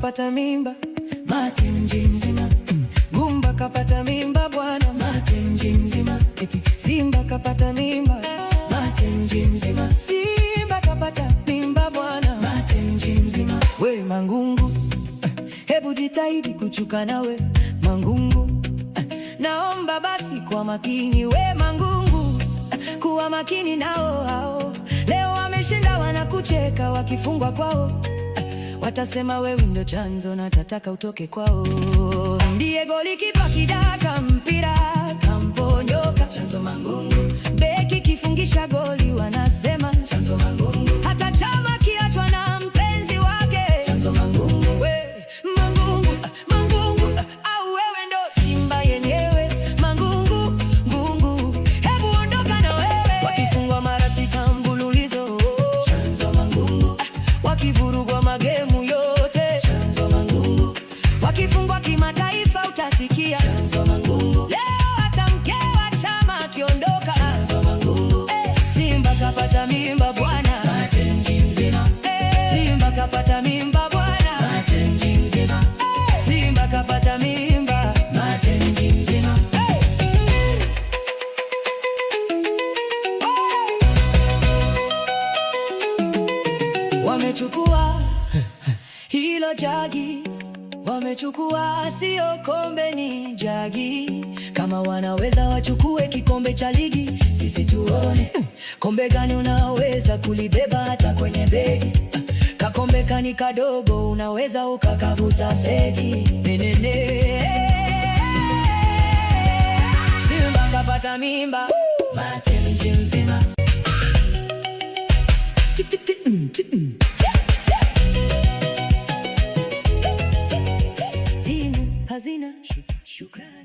kapata mimba, mate mji mzima. Gumba kapata mimba bwana, mate mji mzima. Eti Simba kapata mimba, mate mji mzima. Simba kapata mimba bwana, mate mji mzima. We Mangungu, hebu jitahidi kuchuka nawe Mangungu, naomba basi kwa makini. We Mangungu, kuwa makini nao hao. Leo wameshinda wanakucheka, wakifungwa kwao watasema wewe ndio chanzo na tataka utoke kwao. Ndiye golikipa kidaka mpira kamponyoka, chanzo Mangungu. Beki kifungisha goli wanasema chanzo Mangungu. Hata Chama kiachwa na mpenzi wake chanzo Mangungu. We Mangungu, Mangungu, au wewe ndo Simba yenyewe Mangungu, Ngungu, hebu ondoka na wewe. Wakifungwa mara 6 mfululizo chanzo Mangungu. Wakivurugwa magemu yote chanzo Mangungu. Wakifungwa kimataifa utasikia chanzo Mangungu. Leo hata mke wa Chama akiondoka chanzo Mangungu. Simba kapata mimba bwana, mate mji mzima. Simba kapata mimba bwana, mate mji mzima. Simba kapata mimba, mate mji mzima. Wamechukua hilo jagi, wamechukua sio kombe, ni jagi. Kama wanaweza wachukue kikombe cha ligi, sisi tuone kombe gani unaweza kulibeba hata kwenye begi. Kakombe kani kadogo, unaweza ukakavuta fegi. Simba kapata mimba, mate mji mzima. Hazina, shukrani.